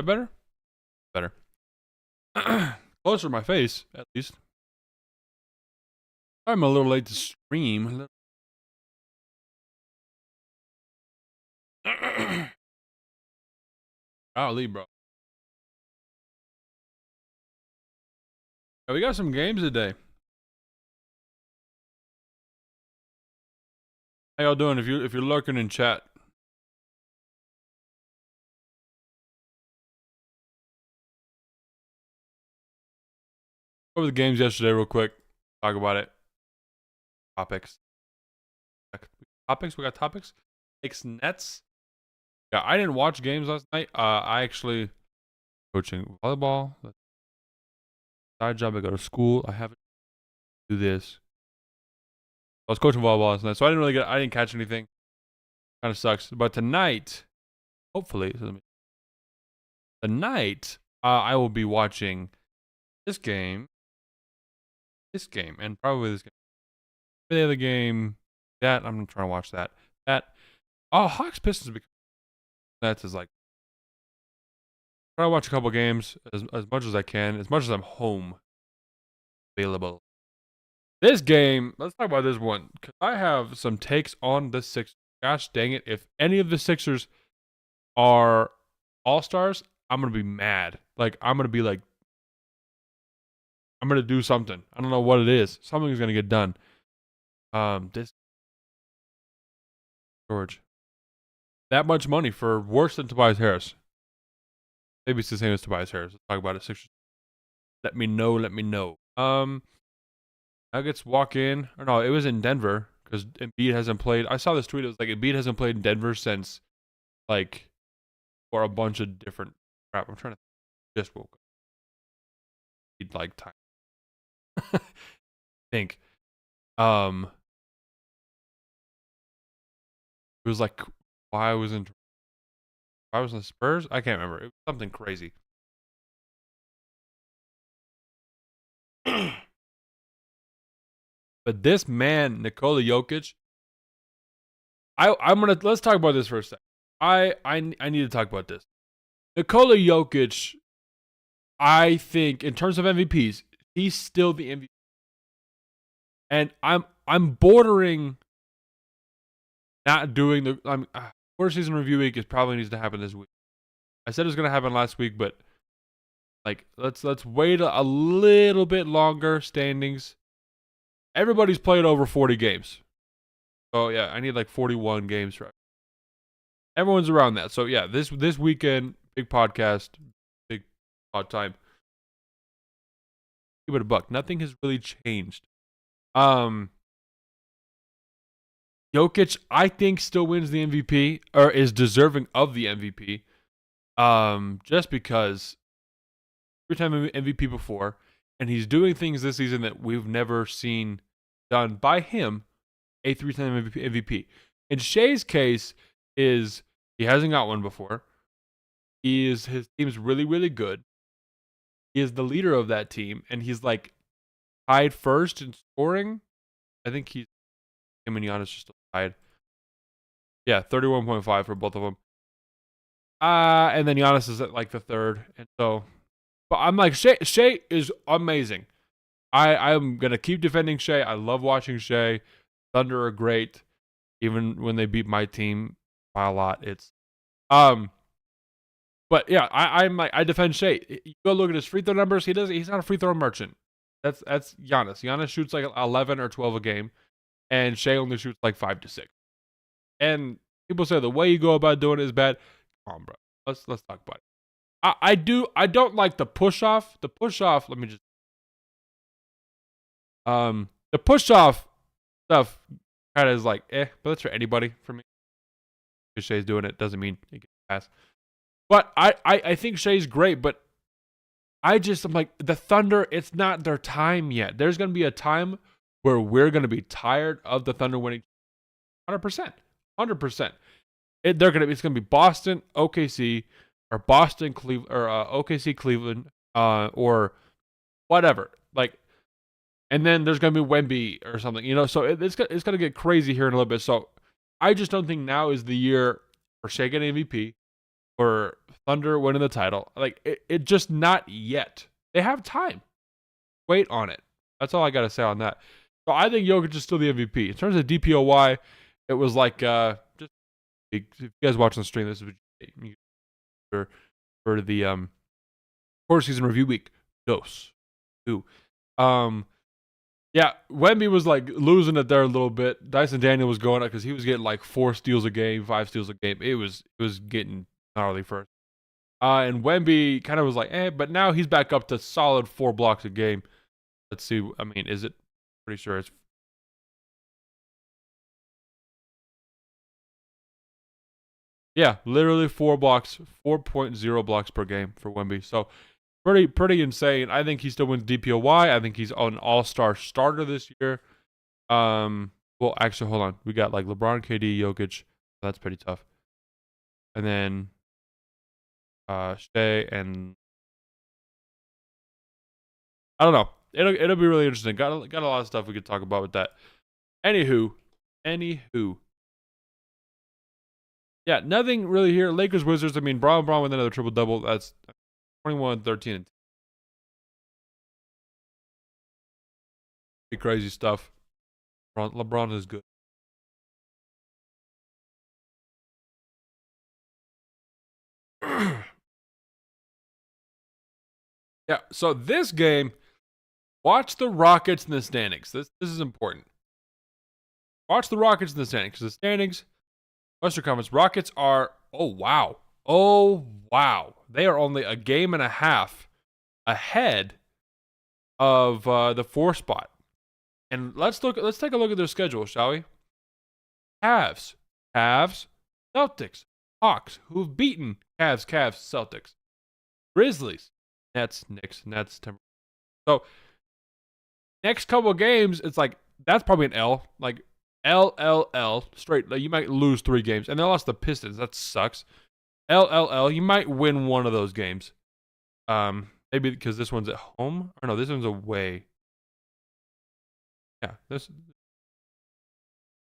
that better? Better. Closer to my face, at least. I'm a little late to stream. Golly, bro. Yeah, we got some games today. How y'all doing? If you're lurking in chat, over the games yesterday, real quick. Talk about it. Topics. We got topics. Takes Nets. Yeah, I didn't watch games last night. I actually coaching volleyball. Side job. I go to school. I haven't do this. I was coaching volleyball last night, so I didn't catch anything. Kind of sucks. But tonight, hopefully, tonight, I will be watching this game, and probably this game. The other game, that I'm trying to watch that. Hawks Pistons. That's is like. Try to watch a couple games as much as I can, as much as I'm home available. This game, let's talk about this one, because I have some takes on the Sixers. Gosh dang it, if any of the Sixers are all-stars, I'm going to be mad. Like, I'm going to be like, I'm going to do something. I don't know what it is. Something's going to get done. This George. That much money for worse than Tobias Harris. Maybe it's the same as Tobias Harris. Let's talk about it. Sixers. Let me know. Nuggets walk in. Or no, it was in Denver because Embiid hasn't played. I saw this tweet. It was like Embiid hasn't played in Denver since, like, for a bunch of different crap. I'm trying to just woke up. He'd like time. Think. It was like why I was in the Spurs. I can't remember. It was something crazy. But this man, Nikola Jokic, let's talk about this for a second. I need to talk about this. Nikola Jokic, I think in terms of MVPs, he's still the MVP. And I'm bordering not doing the first season review week is probably needs to happen this week. I said it was gonna happen last week, but like let's wait a little bit longer. Standings. Everybody's played over 40 games. Oh yeah, I need like 41 games right. Everyone's around that. So yeah, this weekend, big podcast, big pod time. Give it a buck. Nothing has really changed. Jokic, I think, still wins the MVP or is deserving of the MVP. Just because three-time MVP before, and he's doing things this season that we've never seen done by him, a three-time MVP. In Shai's case, is he hasn't got one before. His team's really, really good. He is the leader of that team, and he's like tied first in scoring. I think him and Giannis are still tied. Yeah, 31.5 for both of them. And then Giannis is at like the third, and so. But I'm like, Shai is amazing. I'm going to keep defending Shai. I love watching Shai. Thunder are great. Even when they beat my team by a lot. But yeah, I'm like, I defend Shai. You go look at his free throw numbers. He's not a free throw merchant. That's Giannis. Giannis shoots like 11 or 12 a game. And Shai only shoots like 5 to 6. And people say the way you go about doing it is bad. Come on, bro. Let's talk about it. I don't like the push off. The push off, let me just the push off stuff kind of is like but that's for anybody for me. If Shai's doing it doesn't mean he gets a pass. But I think Shai's great, but I'm like the Thunder, it's not their time yet. There's gonna be a time where we're gonna be tired of the Thunder winning 100%. 100%. It's gonna be Boston, OKC, or Boston, Cleveland, or OKC, Cleveland, or whatever. Like, and then there's gonna be Wemby or something, you know. So it's gonna get crazy here in a little bit. So I just don't think now is the year for Shai getting MVP or Thunder winning the title. Like, it just not yet. They have time. Wait on it. That's all I got to say on that. So I think Jokic is still the MVP. In terms of DPOY, it was like, just if you guys watching the stream, this is for the quarter season review week. Dose. Ooh. Yeah, Wemby was like losing it there a little bit. Dyson Daniel was going up because he was getting like 4 steals a game, 5 steals a game. It was getting gnarly first. And Wemby kind of was like, but now he's back up to solid 4 blocks a game. Let's see. I mean, is it? Pretty sure it's. Yeah, literally 4 blocks, 4.0 blocks per game for Wemby. So pretty insane. I think he still wins DPOY. I think he's an all-star starter this year. Well, actually, hold on. We got like LeBron, KD, Jokic. That's pretty tough. And then Shea and I don't know. It'll be really interesting. Got a lot of stuff we could talk about with that. Anywho. Yeah, nothing really here. Lakers, Wizards. I mean, Braun with another triple double. That's 21, 13, and 10. Crazy stuff. LeBron is good. Yeah, so this game, watch the Rockets in the standings. This is important. Watch the Rockets in the standings. The standings, Western Conference, Rockets are, oh wow. They are only a game and a half ahead of the 4 spot. And let's take a look at their schedule, shall we? Cavs, Celtics, Hawks, who've beaten Cavs, Celtics, Grizzlies, Nets, Knicks, Timberwolves. So next couple of games, it's like that's probably an L. Like LLL straight. Like, you might lose 3 games, and they lost the Pistons. That sucks. LLL. You might win one of those games. Maybe because this one's at home, or no, this one's away. Yeah, this.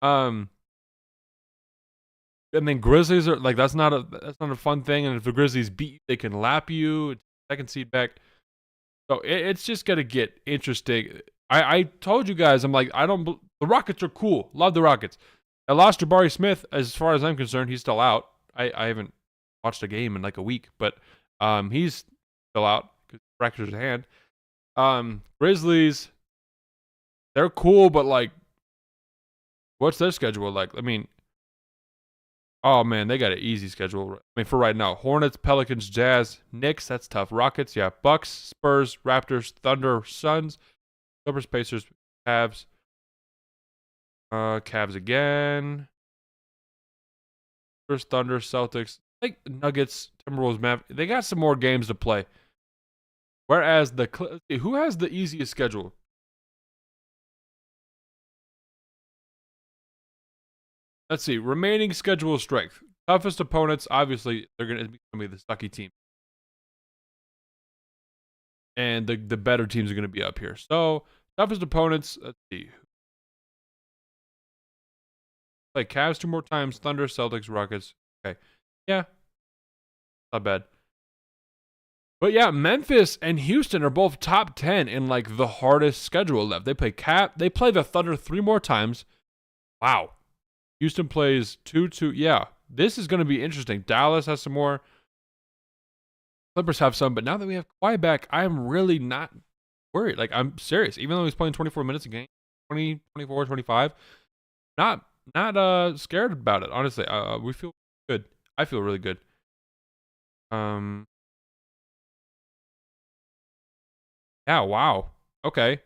And then Grizzlies are like that's not a fun thing. And if the Grizzlies beat you, they can lap you. It's second seed back. So it's just gonna get interesting. I told you guys, I'm like, the Rockets are cool. Love the Rockets. I lost Jabari Smith. As far as I'm concerned, he's still out. I haven't watched a game in like a week, but he's still out because he fractured his hand. Grizzlies, they're cool, but like, what's their schedule like? I mean, oh man, they got an easy schedule. I mean, for right now, Hornets, Pelicans, Jazz, Knicks, that's tough. Rockets, yeah, Bucks, Spurs, Raptors, Thunder, Suns, Clippers, Pacers, Cavs. Cavs again. First Thunder, Celtics, like Nuggets, Timberwolves, Mavs. They got some more games to play. Whereas who has the easiest schedule? Let's see. Remaining schedule strength. Toughest opponents, obviously, they're going to be the sucky team. And the better teams are going to be up here. So, toughest opponents, let's see. Play Cavs 2 more times, Thunder, Celtics, Rockets. Okay. Yeah. Not bad. But yeah, Memphis and Houston are both top 10 in like the hardest schedule left. They play the Thunder 3 more times. Wow. Houston plays 2-2. Yeah. This is going to be interesting. Dallas has some more. Clippers have some, but now that we have Kawhi back, I'm really not worried. Like, I'm serious. Even though he's playing 24 minutes a game, 20, 24, 25, not scared about it, honestly. We feel good. I feel really good. Yeah, wow. Okay.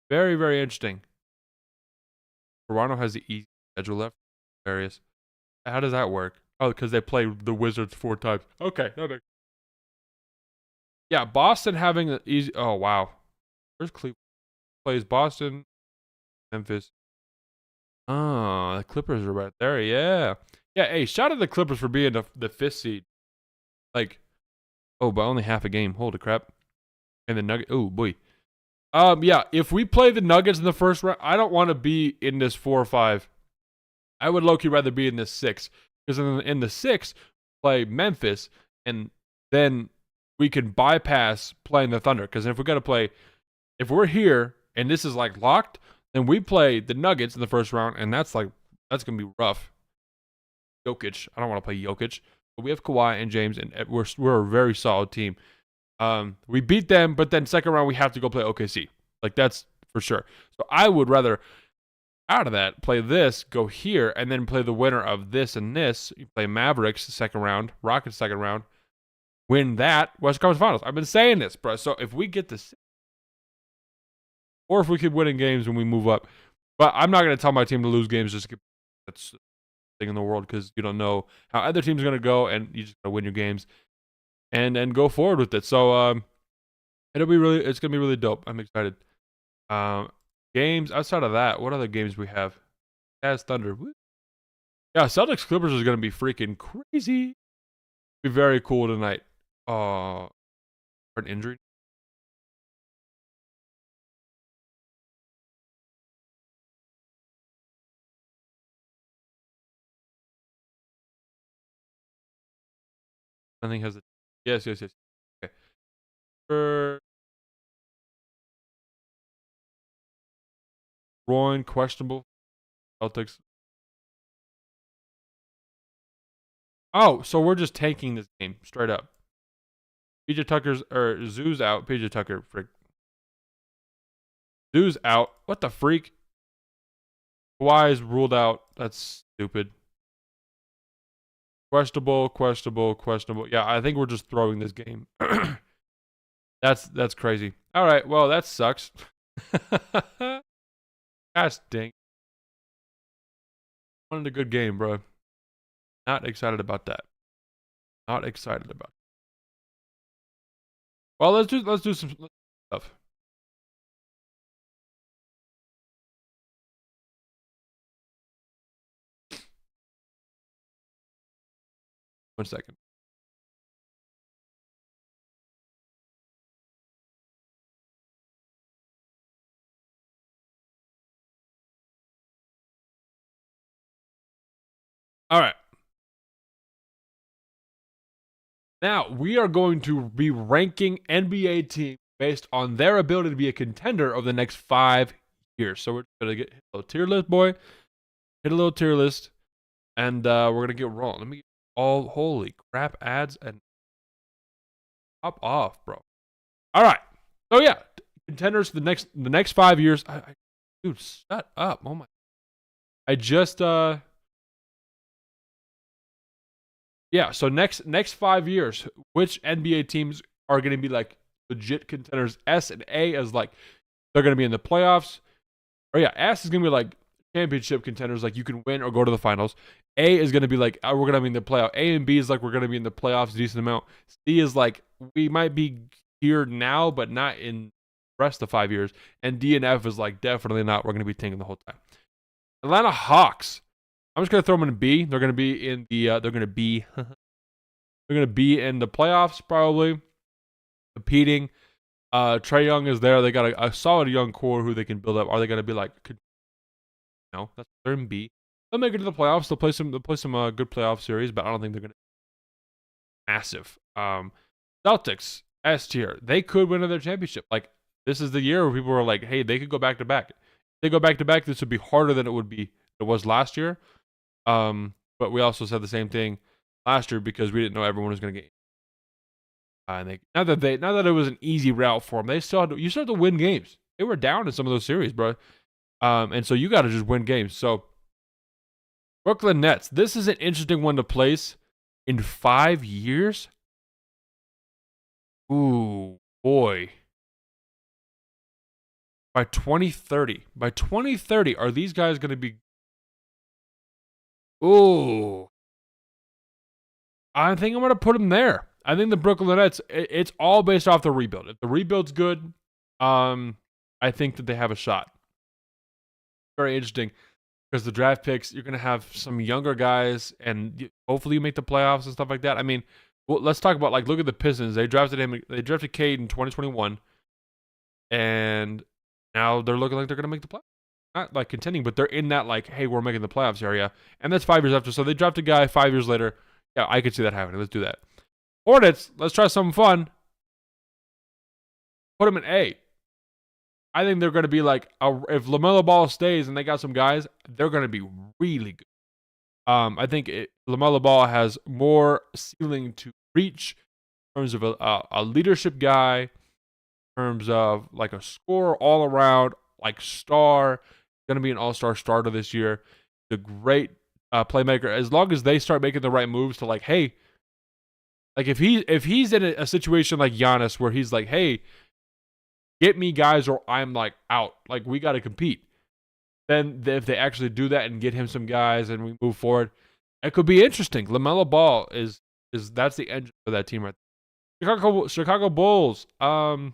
Very, very interesting. Toronto has the easy schedule left. Various. How does that work? Oh, because they play the Wizards 4 times. Okay. No, yeah, Boston having the easy. Oh, wow. Where's Cleveland? Plays Boston, Memphis. Oh, the Clippers are right there. Yeah. Yeah, hey, shout out to the Clippers for being the 5th seed. Like, oh, by only half a game. Holy crap. And the Nuggets. Oh, boy. Yeah, if we play the Nuggets in the first round, I don't want to be in this 4 or 5. I would low-key rather be in this 6. Because in the 6, play Memphis. and then we can bypass playing the Thunder. Because if we're here and this is like locked, then we play the Nuggets in the first round, and that's gonna be rough. Jokic, I don't want to play Jokic, but we have Kawhi and James, and we're a very solid team. We beat them, but then second round we have to go play OKC. Like, that's for sure. So I would rather, out of that, play this, go here, and then play the winner of this and this. You play Mavericks second round, Rockets second round, win that, Western Conference Finals. I've been saying this, bro. So if we get this, or if we keep winning games when we move up, but I'm not going to tell my team to lose games just to that's the thing in the world, because you don't know how other teams are going to go, and you just got to win your games and go forward with it. So it's going to be really dope. I'm excited. Games outside of that, what other games we have? Jazz Thunder. Yeah, Celtics Clippers is going to be freaking crazy. Be very cool tonight. An injury. I think has a yes. Okay. Groin questionable. Celtics. Oh, so we're just tanking this game straight up. PJ Tucker's or Zoo's out. PJ Tucker, frick. Zoo's out. What the freak? Kawhi is ruled out. That's stupid. Questionable. Yeah, I think we're just throwing this game. That's crazy. All right, well, that sucks. Gosh dang. Wanted a good game, bro. Not excited about that. Not excited about it. Well, let's do some stuff. One second. All right. Now, we are going to be ranking NBA teams based on their ability to be a contender over the next 5 years. So we're going to hit a little tier list, boy. Hit a little tier list. And we're going to get rolling. Let me get all, holy crap, ads and pop off, bro. All right. So, yeah, contenders for the next 5 years. Dude, shut up. Oh, my. I just, yeah, so next 5 years, which NBA teams are going to be like legit contenders? S and A is like they're going to be in the playoffs. Or yeah, S is going to be like championship contenders, like you can win or go to the finals. A is going to be like we're going to be in the playoff. A and B is like we're going to be in the playoffs a decent amount. C is like we might be here now, but not in the rest of 5 years. And D and F is like definitely not. We're going to be tanking the whole time. Atlanta Hawks. I'm just gonna throw them in B. They're gonna be in the. They're gonna be in the playoffs probably, competing. Trae Young is there. They got a solid young core who they can build up. Are they gonna be like? No, they're in B. They'll make it to the playoffs. They'll play some good playoff series, but I don't think they're gonna massive. Celtics S tier. They could win another championship. Like this is the year where people are like, hey, they could go back to back. If they go back to back, this would be harder than it was last year. But we also said the same thing last year because we didn't know everyone was going to get. And not that it was an easy route for them, you still have to win games. They were down in some of those series, bro. And so you got to just win games. So Brooklyn Nets, this is an interesting one to place in 5 years. Ooh, boy. By 2030, are these guys going to be? Ooh. I think I'm going to put them there. I think the Brooklyn Nets, it's all based off the rebuild. If the rebuild's good, I think that they have a shot. Very interesting because the draft picks, you're going to have some younger guys and hopefully you make the playoffs and stuff like that. I mean, let's talk about, like, look at the Pistons. They drafted Cade in 2021 and now they're looking like they're going to make the playoffs. Not like contending, but they're in that like, hey, we're making the playoffs area. And that's 5 years after. So they draft a guy 5 years later. Yeah, I could see that happening. Let's do that. Hornets, let's try something fun. Put them in A. I think they're going to be like, if LaMelo Ball stays and they got some guys, they're going to be really good. I think LaMelo Ball has more ceiling to reach in terms of a leadership guy, in terms of like a scorer all around, like star. Going to be an all-star starter this year. The great playmaker. As long as they start making the right moves to like, hey, like if he's in a situation like Giannis where he's like, hey, get me guys or I'm like out. Like we got to compete. Then if they actually do that and get him some guys and we move forward, it could be interesting. LaMelo Ball is that's the engine for that team right there. Chicago Bulls. I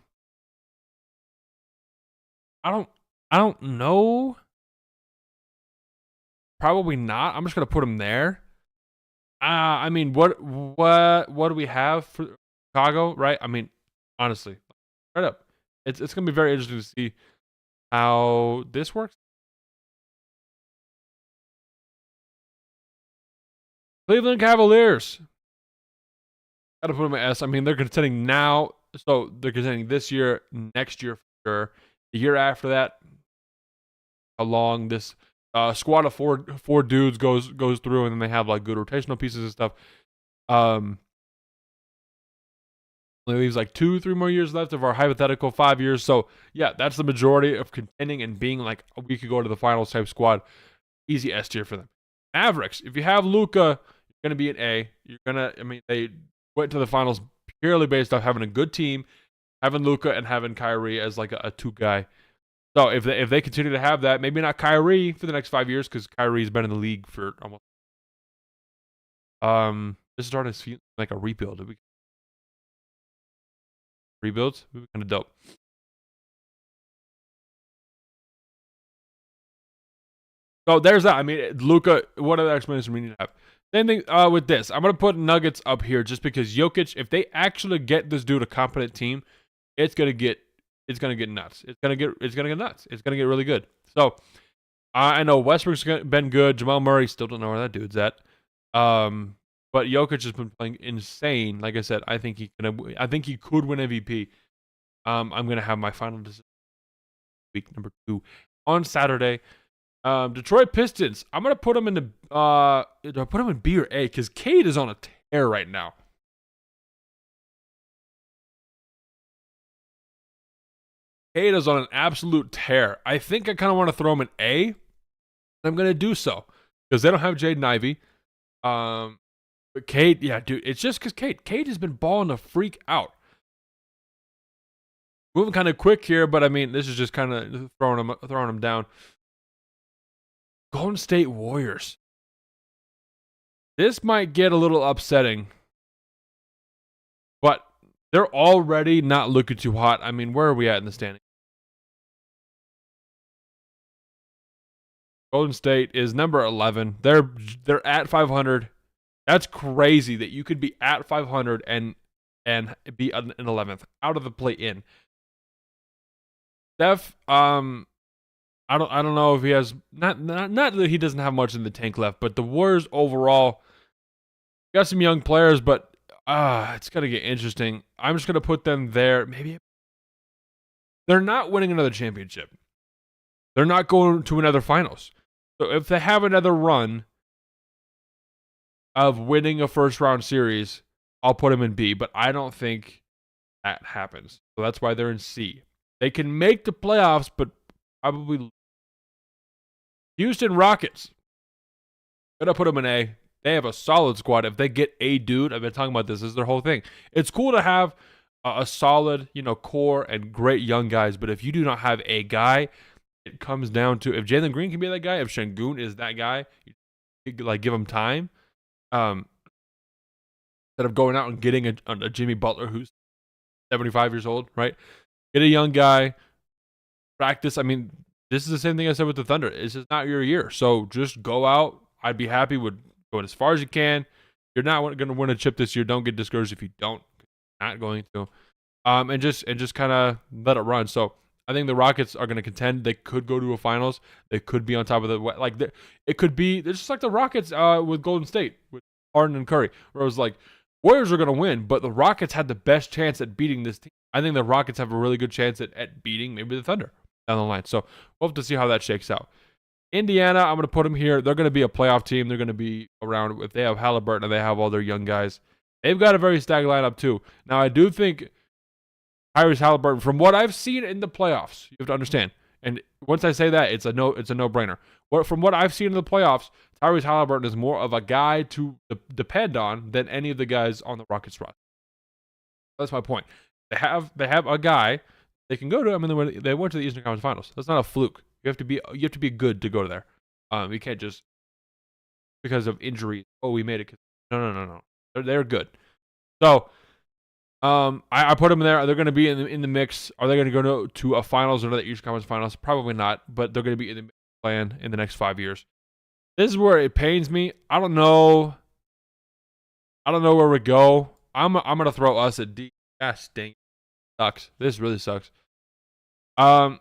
don't know. Probably not. I'm just gonna put him there. I mean, what do we have for Chicago? Right? I mean, honestly, right up. It's gonna be very interesting to see how this works. Cleveland Cavaliers. Gotta put them in S. I mean, they're contending now, so they're contending this year, next year for sure. The year after that, along this squad of four dudes goes through, and then they have like good rotational pieces and stuff. It leaves like 2-3 more years left of our hypothetical 5 years. So yeah, that's the majority of contending and being like we could go to the finals type squad. Easy S tier for them. Mavericks. If you have Luka, you're gonna be an A. They went to the finals purely based off having a good team, having Luka and having Kyrie as like a two guy. So if they continue to have that, maybe not Kyrie for the next 5 years because Kyrie's been in the league for almost. This is starting to feel like a rebuild. Rebuilds would be kind of dope. So there's that. I mean, Luka. What other explanation we need to have? Same thing with this. I'm gonna put Nuggets up here just because Jokic. If they actually get this dude a competent team, it's gonna get nuts. It's gonna get nuts. It's gonna get really good. So I know Westbrook's been good. Jamal Murray still don't know where that dude's at. But Jokic has been playing insane. Like I said, I think he could win MVP. I'm gonna have my final decision week number 2 on Saturday. Detroit Pistons. I'm gonna put them in do I put them in B or A? Because Cade is on a tear right now. Cade is on an absolute tear. I think I kind of want to throw him in A. I'm gonna do so because they don't have Jaden Ivey. But Cade, yeah, dude, it's just because Cade has been balling the freak out. Moving kind of quick here, but I mean, this is just kind of throwing him down. Golden State Warriors. This might get a little upsetting, but they're already not looking too hot. I mean, where are we at in the standing? Golden State is number 11. They're at 500. That's crazy that you could be at 500 and be an 11th out of the play-in. Steph, I don't know if he has not that he doesn't have much in the tank left, but the Warriors overall got some young players, but it's gonna get interesting. I'm just gonna put them there. Maybe they're not winning another championship. They're not going to another finals. So if they have another run of winning a first round series, I'll put them in B, but I don't think that happens. So that's why they're in C. They can make the playoffs, but probably Houston Rockets. Gonna put them in A. They have a solid squad. If they get a dude, I've been talking about this is their whole thing. It's cool to have a solid, core and great young guys, but if you do not have a guy, it comes down to if Jalen Green can be that guy, if Şengün is that guy, you give him time. Instead of going out and getting a Jimmy Butler who's 75 years old, right? Get a young guy, practice. I mean, this is the same thing I said with the Thunder. This is not your year. So just go out. I'd be happy with going as far as you can. You're not going to win a chip this year. Don't get discouraged if you don't. Not going to. And just kind of let it run. So I think the Rockets are going to contend. They could go to a finals. They could be on top of it could be. It's just like the Rockets with Golden State with Harden and Curry, where it was like Warriors are going to win, but the Rockets had the best chance at beating this team. I think the Rockets have a really good chance at beating maybe the Thunder down the line. So we'll have to see how that shakes out. Indiana, I'm going to put them here. They're going to be a playoff team. They're going to be around. If they have Halliburton and they have all their young guys, they've got a very stacked lineup too. Now, I do think Tyrese Halliburton, from what I've seen in the playoffs, you have to understand. And once I say that, it's a no-brainer. From what I've seen in the playoffs, Tyrese Halliburton is more of a guy to depend on than any of the guys on the Rockets roster. That's my point. They have a guy they can go to. I mean, they went to the Eastern Conference Finals. That's not a fluke. You have to be good to go there. You can't just because of injury. Oh, we made it. No. They're good. So, I put them there. They're going to be in the mix. Are they going to go to a finals or the Eastern Conference Finals? Probably not. But they're going to be in the plan in the next 5 years. This is where it pains me. I don't know where we go. I'm gonna throw us at D. That stinks. Sucks. This really sucks. Kawhi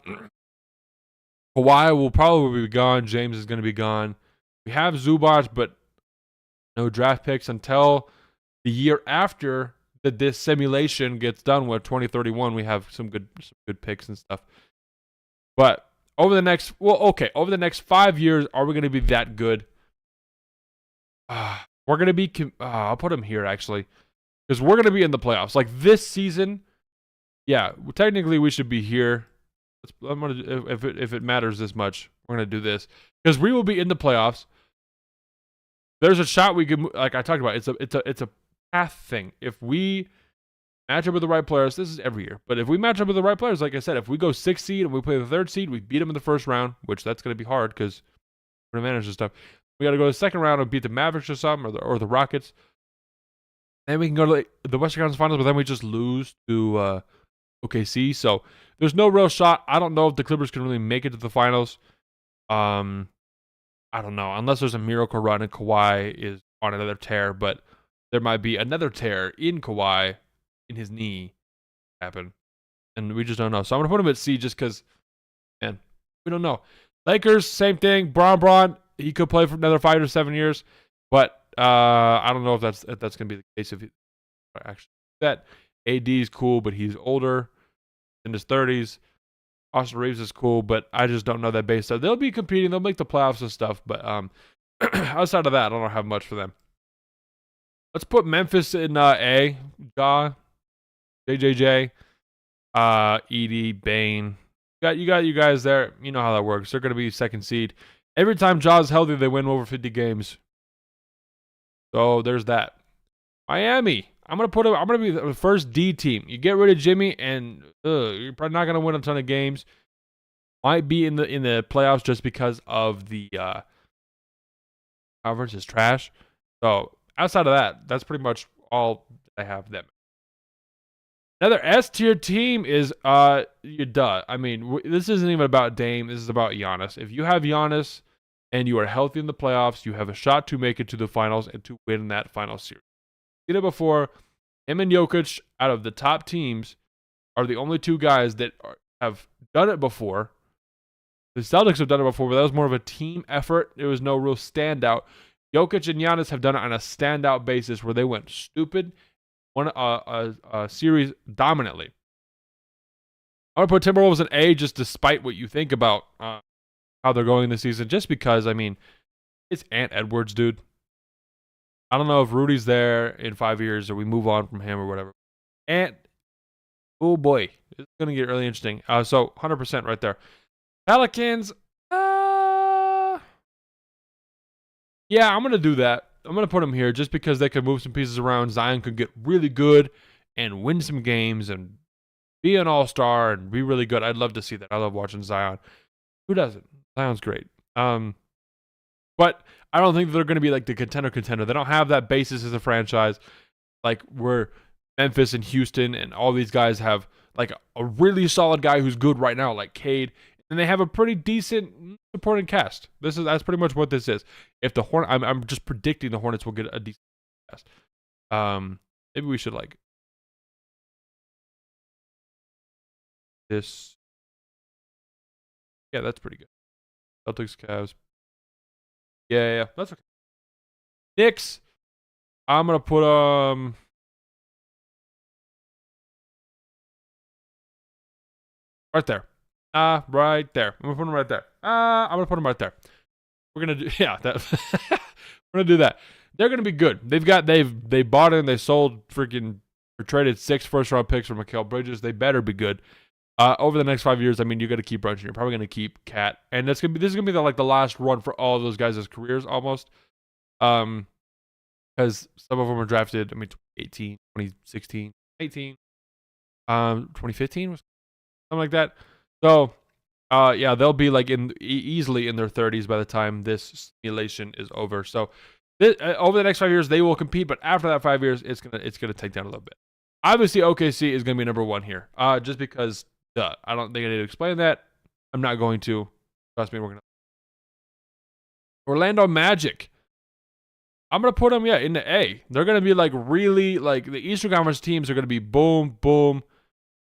will probably be gone. James is going to be gone. We have Zubac, but no draft picks until the year after that this simulation gets done with 2031. We have some good picks and stuff. But over the next 5 years, are we going to be that good? We're going to be. I'll put them here actually, because we're going to be in the playoffs. Like this season, yeah, technically we should be here. I'm gonna if it matters this much, we're gonna do this because we will be in the playoffs. There's a shot we could, like I talked about. It's a path thing. If we match up with the right players, this is every year. But if we match up with the right players, like I said, if we go 6th seed and we play the 3rd seed, we beat them in the first round, which that's gonna be hard because we're gonna manage this stuff. We got to go to the 2nd round and beat the Mavericks or something, or the Rockets. Then we can go to the Western Conference Finals, but then we just lose to OKC. So there's no real shot. I don't know if the Clippers can really make it to the finals. I don't know. Unless there's a miracle run and Kawhi is on another tear, but there might be another tear in Kawhi in his knee happen. And we just don't know. So I'm going to put him at C just because, man, we don't know. Lakers, same thing. Bron, he could play for another 5 to 7 years. But I don't know if that's going to be the case. If he, actually, that AD is cool, but he's older, in his 30s. Austin Reeves is cool, but I just don't know that base. So they'll be competing. They'll make the playoffs and stuff. But outside of that, I don't have much for them. Let's put Memphis in A. Ja, JJJ, Edie, Bane. You got you guys there. You know how that works. They're going to be 2nd seed. Every time Ja's healthy, they win over 50 games. So there's that. Miami. I'm gonna be the first D team. You get rid of Jimmy, and you're probably not gonna win a ton of games. Might be in the playoffs just because of the conference is trash. So outside of that, that's pretty much all I have them. Another S tier team is I mean, this isn't even about Dame. This is about Giannis. If you have Giannis and you are healthy in the playoffs, you have a shot to make it to the finals and to win that final series. Seen it before. Him and Jokic, out of the top teams, are the only 2 guys that have done it before. The Celtics have done it before, but that was more of a team effort. There was no real standout. Jokic and Giannis have done it on a standout basis where they went stupid, won a series dominantly. I would put Timberwolves in A just despite what you think about how they're going this season, just because, I mean, it's Ant Edwards, dude. I don't know if Rudy's there in 5 years or we move on from him or whatever. And, oh boy, it's going to get really interesting. So 100% right there. Pelicans, yeah, I'm going to do that. I'm going to put them here just because they could move some pieces around. Zion could get really good and win some games and be an all-star and be really good. I'd love to see that. I love watching Zion. Who doesn't? Zion's great. But I don't think they're going to be like the contender. They don't have that basis as a franchise like where Memphis and Houston and all these guys have like a really solid guy who's good right now, like Cade, and they have a pretty decent supporting cast. That's pretty much what this is. If the I'm just predicting the Hornets will get a decent cast. Maybe we should like this. Yeah, that's pretty good. Celtics, Cavs. Yeah, that's okay. Knicks, I'm gonna put Right there. Right there. I'm gonna put them right there. I'm gonna put them right there. We're gonna do that. We're gonna do that. They're gonna be good. They bought in, they sold freaking or traded 6 first-round picks for Mikal Bridges. They better be good. Over the next 5 years, I mean, you got to keep Brunson. You're probably going to keep Cat, and this is gonna be the last run for all of those guys' careers almost. Because some of them were drafted. I mean, 2018, 2016, 18, 2015 was something like that. So, yeah, they'll be like easily in their 30s by the time this simulation is over. So, over the next 5 years, they will compete, but after that 5 years, it's gonna take down a little bit. Obviously, OKC is gonna be number 1 here. Just because. I don't think I need to explain that. I'm not going to. Trust me, we're gonna. Orlando Magic. I'm gonna put them in the A. They're gonna be like really like the Eastern Conference teams are gonna be boom boom.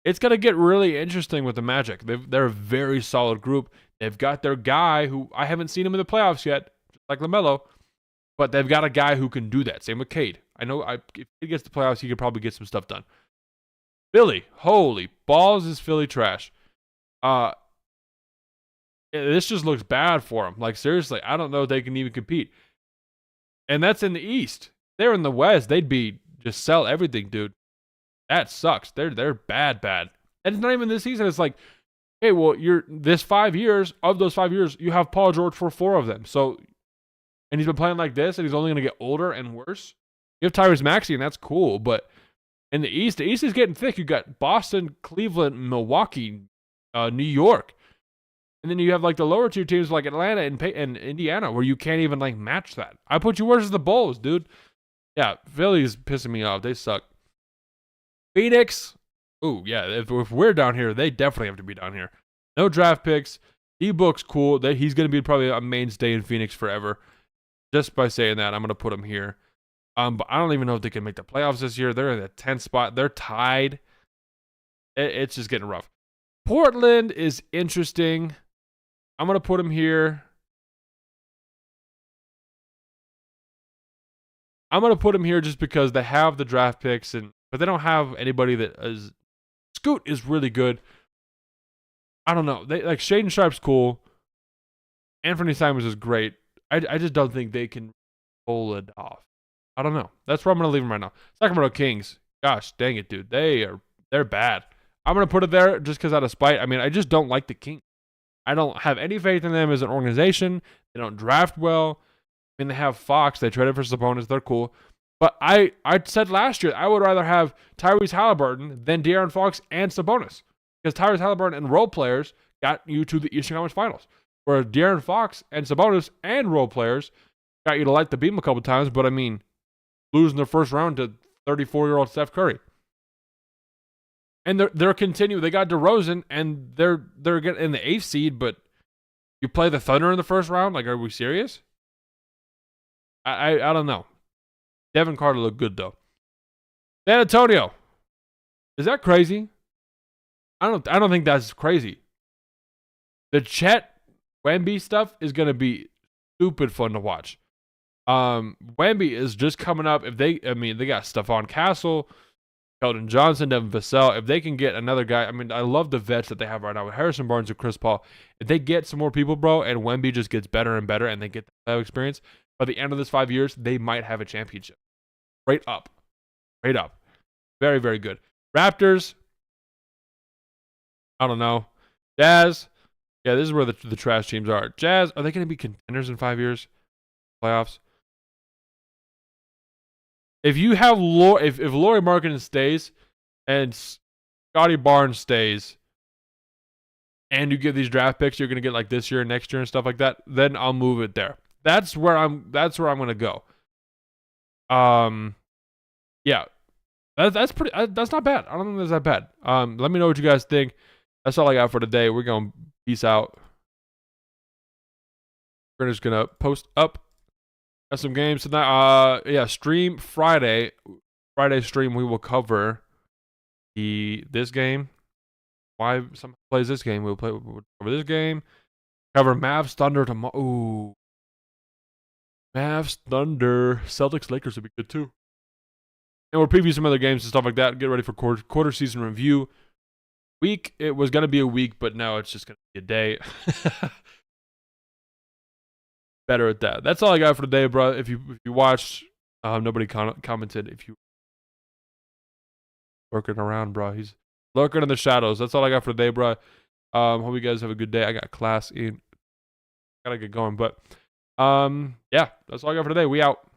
It's gonna get really interesting with the Magic. They're a very solid group. They've got their guy who I haven't seen him in the playoffs yet, just like LaMelo, but they've got a guy who can do that. Same with Cade. I know if he gets the playoffs, he could probably get some stuff done. Philly, holy balls, is Philly trash. This just looks bad for them. Like, seriously, I don't know if they can even compete. And that's in the East. They're in the West. They'd be just sell everything, dude. That sucks. They're bad. And it's not even this season. It's like, hey, well, this 5 years, of those 5 years, you have Paul George for 4 of them. So, and he's been playing like this, and he's only going to get older and worse. You have Tyrese Maxey, and that's cool, but in the East is getting thick. You got Boston, Cleveland, Milwaukee, New York. And then you have like the lower tier teams like Atlanta and Indiana where you can't even like match that. I put you versus the Bulls, dude. Yeah, Philly's pissing me off. They suck. Phoenix. Ooh, yeah. If we're down here, they definitely have to be down here. No draft picks. D-Book's cool. He's going to be probably a mainstay in Phoenix forever. Just by saying that, I'm going to put him here. But I don't even know if they can make the playoffs this year. They're in the 10th spot. They're tied. It's just getting rough. Portland is interesting. I'm going to put them here. I'm going to put them here just because they have the draft picks, but they don't have anybody that is. Scoot is really good. I don't know. Like Shaden Sharp's cool. Anthony Simons is great. I just don't think they can pull it off. I don't know. That's where I'm going to leave them right now. Sacramento Kings. Gosh, dang it, dude. They're bad. I'm going to put it there just because out of spite. I mean, I just don't like the Kings. I don't have any faith in them as an organization. They don't draft well. I mean, they have Fox. They traded for Sabonis. They're cool. But I said last year, I would rather have Tyrese Halliburton than De'Aaron Fox and Sabonis. Because Tyrese Halliburton and role players got you to the Eastern Conference Finals. Where De'Aaron Fox and Sabonis and role players got you to light the beam a couple times. But, I mean, losing the first round to 34-year-old Steph Curry. And they're continuing. They got DeRozan, and they're getting in the 8th seed, but you play the Thunder in the first round? Like, are we serious? I don't know. Devin Carter looked good, though. San Antonio. Is that crazy? I don't think that's crazy. The Chet Wemby stuff is going to be stupid fun to watch. Wemby is just coming up. They got Stephon Castle, Keldon Johnson, Devin Vassell. If they can get another guy, I mean, I love the vets that they have right now with Harrison Barnes and Chris Paul. If they get some more people, bro, and Wemby just gets better and better and they get that experience, by the end of this 5 years, they might have a championship. Straight up. Very, very good. Raptors. I don't know. Jazz. Yeah, this is where the trash teams are. Jazz, are they going to be contenders in 5 years? Playoffs? If you have if Lauri Markkanen stays and Scotty Barnes stays and you get these draft picks you're going to get like this year and next year and stuff like that, then I'll move it there. That's where I'm going to go. Yeah. That's pretty that's not bad. I don't think that's that bad. Let me know what you guys think. That's all I got for today. We're going to peace out. We're just going to post up. Got some games tonight. Stream Friday. Friday stream we will cover this game. Why someone plays this game? We'll cover this game. Cover Mavs Thunder tomorrow. Ooh. Mavs Thunder. Celtics Lakers would be good too. And we'll preview some other games and stuff like that. Get ready for quarter season review. week. It was gonna be a week, but now it's just gonna be a day. Better at that. That's all I got for today, bro. If you watched, nobody commented. If you lurking around, bro, he's lurking in the shadows. That's all I got for today, bro. Hope you guys have a good day. I got class in. Gotta get going, but yeah, that's all I got for today. We out.